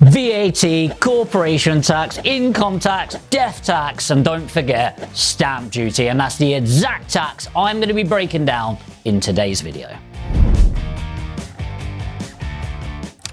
VAT, corporation tax, income tax, death tax, and don't forget stamp duty. And that's the exact tax I'm going to be breaking down in today's video.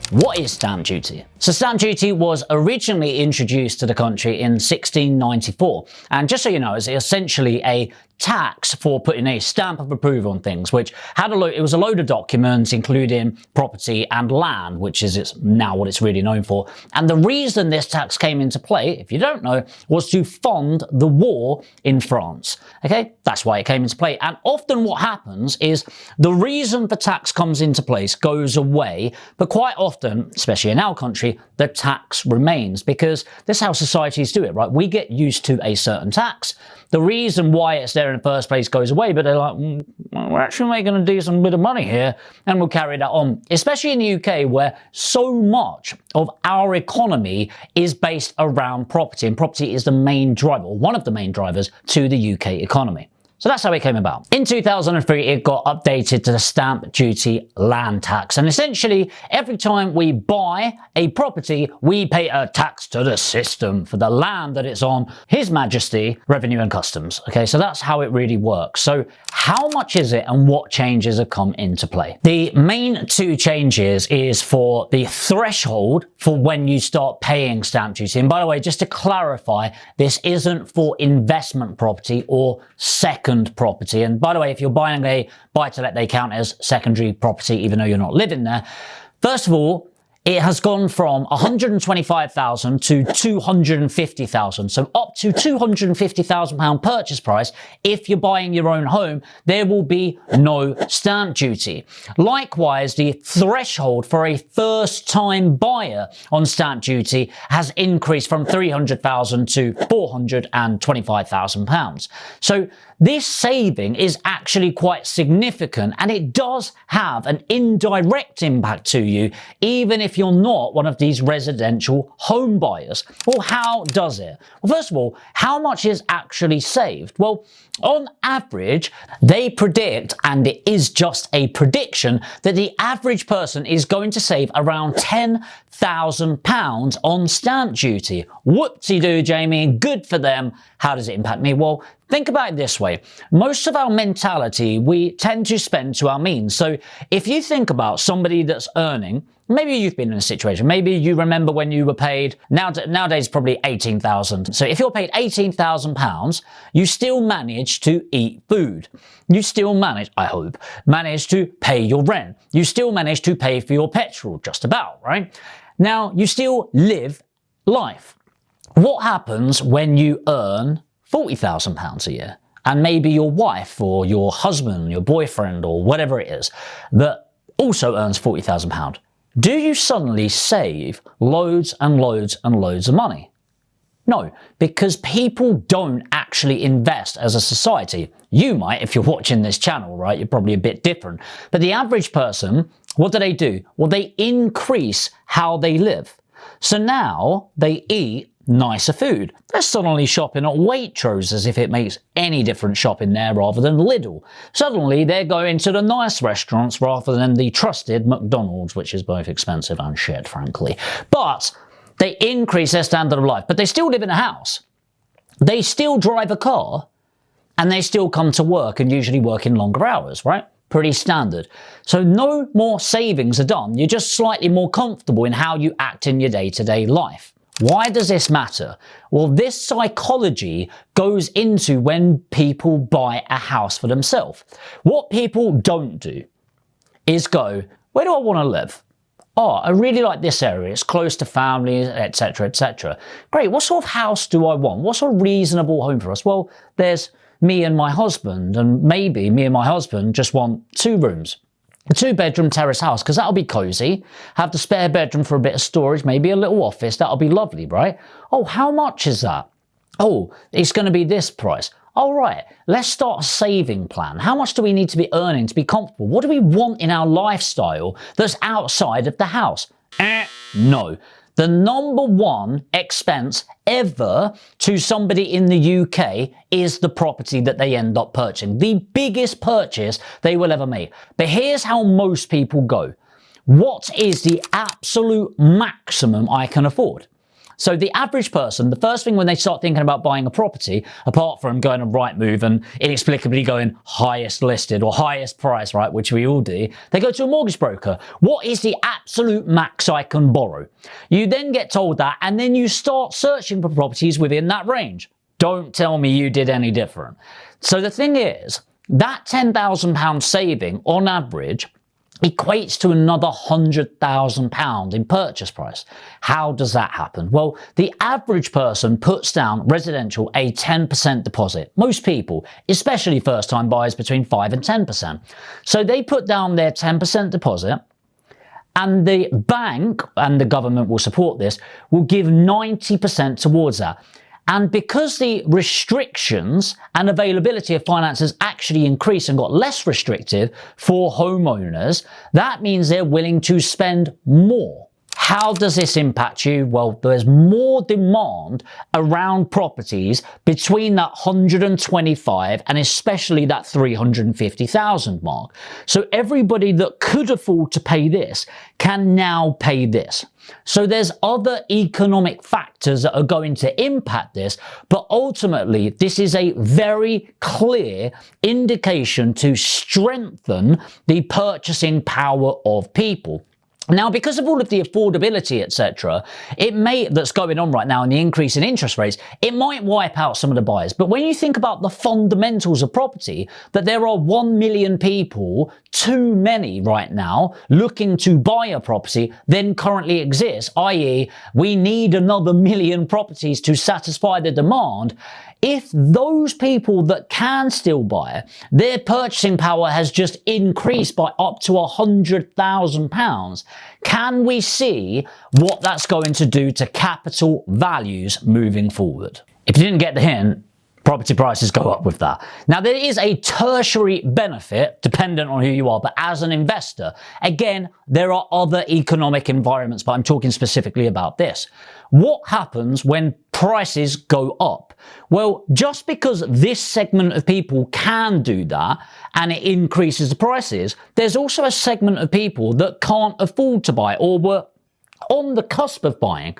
What is stamp duty? So stamp duty was originally introduced to the country in 1694. And just so you know, it's essentially a tax for putting a stamp of approval on things, which had it was a load of documents, including property and land, which is now what it's really known for. And the reason this tax came into play, if you don't know, was to fund the war in France. Okay, that's why it came into play. And often what happens is the reason the tax comes into place goes away, but quite often, especially in our country, the tax remains, because this is how societies do it, right? We get used to a certain tax. The reason why it's there in the first place goes away, but they're like, we're actually making a decent bit of money here, and we'll carry that on. Especially in the UK, where so much of our economy is based around property, and property is the main driver, or one of the main drivers to the UK economy. So that's how it came about. In 2003, it got updated to the stamp duty land tax. And essentially, every time we buy a property, we pay a tax to the system for the land that it's on, His Majesty, Revenue and Customs. Okay, so that's how it really works. So how much is it and what changes have come into play? The main two changes is for the threshold for when you start paying stamp duty. And by the way, just to clarify, this isn't for investment property or second property. And by the way, if you're buying a buy-to-let, they count as secondary property even though you're not living there. First of all, it has gone from 125,000 to 250,000. So up to £250,000 purchase price. If you're buying your own home, there will be no stamp duty. Likewise, the threshold for a first-time buyer on stamp duty has increased from 300,000 to 425,000 pounds. So this saving is actually quite significant, and it does have an indirect impact to you, even if you're not one of these residential home buyers. Well, how does it? Well, first of all, how much is actually saved? Well, on average, they predict, and it is just a prediction, that the average person is going to save around £10,000 on stamp duty. Whoopsie-doo, Jamie, good for them. How does it impact me? Well, think about it this way. Most of our mentality, we tend to spend to our means. So if you think about somebody that's earning, maybe you've been in a situation, maybe you remember when you were paid, nowadays probably 18,000. So if you're paid £18,000, you still manage to eat food. You still manage, I hope, to pay your rent. You still manage to pay for your petrol, just about, right? Now, you still live life. What happens when you earn £40,000 a year? And maybe your wife or your husband, your boyfriend or whatever it is that also earns £40,000. Do you suddenly save loads and loads and loads of money? No, because people don't actually invest as a society. You might, if you're watching this channel, right? You're probably a bit different. But the average person, what do? Well, they increase how they live. So now they eat nicer food. They're suddenly shopping at Waitrose as if it makes any difference shopping there rather than Lidl. Suddenly they're going to the nice restaurants rather than the trusted McDonald's, which is both expensive and shit, frankly. But they increase their standard of life, but they still live in a house. They still drive a car, and they still come to work and usually work in longer hours, right? Pretty standard. So no more savings are done. You're just slightly more comfortable in how you act in your day-to-day life. Why does this matter? Well, this psychology goes into when people buy a house for themselves. What people don't do is go, where do I want to live? Oh, I really like this area. It's close to families, etc., etc. Great. What sort of house do I want? What's a reasonable home for us? Well, there's me and my husband, and maybe me and my husband just want 2 rooms. A 2-bedroom terrace house, because that'll be cozy. Have the spare bedroom for a bit of storage, maybe a little office. That'll be lovely, right? Oh, how much is that? Oh, it's going to be this price. All right, let's start a saving plan. How much do we need to be earning to be comfortable? What do we want in our lifestyle that's outside of the house? No. The number one expense ever to somebody in the UK is the property that they end up purchasing. The biggest purchase they will ever make. But here's how most people go. what is the absolute maximum I can afford? So the average person, the first thing when they start thinking about buying a property, apart from going on Rightmove and inexplicably going highest listed or highest price, right, which we all do, they go to a mortgage broker. What is the absolute max I can borrow? You then get told that, and then you start searching for properties within that range. Don't tell me you did any different. So the thing is, that £10,000 saving on average equates to another £100,000 in purchase price. How does that happen? Well, the average person puts down residential a 10% deposit. Most people, especially first-time buyers, between 5 and 10%. So they put down their 10% deposit, and the bank, and the government will support this, will give 90% towards that. And because the restrictions and availability of finances actually increased and got less restrictive for homeowners, that means they're willing to spend more. How does this impact you? Well, there's more demand around properties between that 125 and especially that 350,000 mark. So everybody that could afford to pay this can now pay this. So there's other economic factors that are going to impact this, but ultimately this is a very clear indication to strengthen the purchasing power of people. Now, because of all of the affordability, etc., that's going on right now and the increase in interest rates, it might wipe out some of the buyers. But when you think about the fundamentals of property, that there are 1 million people, too many right now, looking to buy a property than currently exists, i.e. we need another million properties to satisfy the demand. If those people that can still buy, their purchasing power has just increased by up to £100,000, can we see what that's going to do to capital values moving forward? If you didn't get the hint, property prices go up with that. Now, there is a tertiary benefit dependent on who you are, but as an investor, again, there are other economic environments, but I'm talking specifically about this. What happens when prices go up? Well, just because this segment of people can do that and it increases the prices, there's also a segment of people that can't afford to buy or were on the cusp of buying.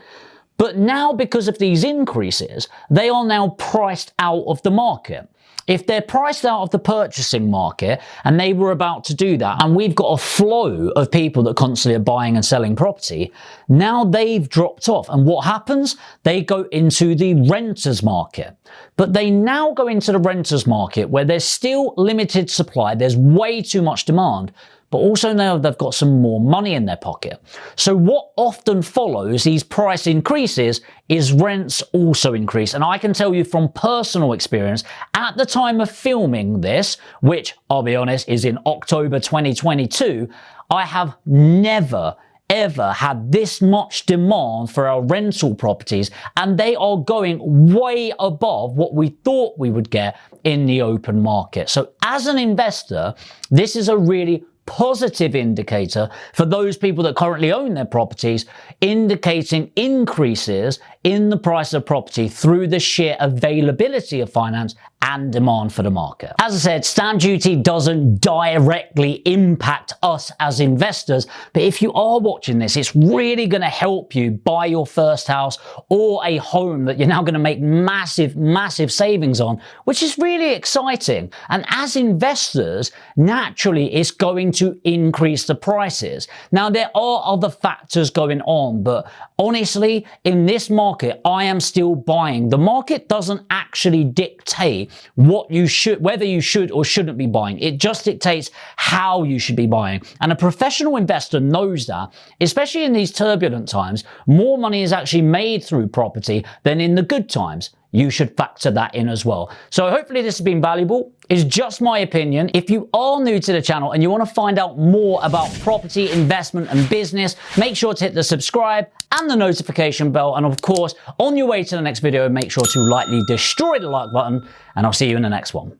But now, because of these increases, they are now priced out of the market. If they're priced out of the purchasing market and they were about to do that, and we've got a flow of people that constantly are buying and selling property, now they've dropped off. And what happens? They go into the renters market. But they now go into the renters market where there's still limited supply, there's way too much demand, but also now they've got some more money in their pocket. So what often follows these price increases is rents also increase. And I can tell you from personal experience, at the time of filming this, which I'll be honest is in October 2022, I have never ever had this much demand for our rental properties, and they are going way above what we thought we would get in the open market. So as an investor, this is a really positive indicator for those people that currently own their properties, indicating increases in the price of property through the sheer availability of finance and demand for the market. As I said, stamp duty doesn't directly impact us as investors, but if you are watching this, it's really going to help you buy your first house or a home that you're now going to make massive, massive savings on, which is really exciting. And as investors, naturally, it's going to increase the prices. Now, there are other factors going on, but honestly, in this market, I am still buying. The market doesn't actually dictate what you should, whether you should or shouldn't be buying. It just dictates how you should be buying. And a professional investor knows that, especially in these turbulent times, more money is actually made through property than in the good times. You should factor that in as well. So hopefully this has been valuable. It's just my opinion. If you are new to the channel and you want to find out more about property, investment and business, make sure to hit the subscribe and the notification bell. And of course, on your way to the next video, make sure to lightly destroy the like button, and I'll see you in the next one.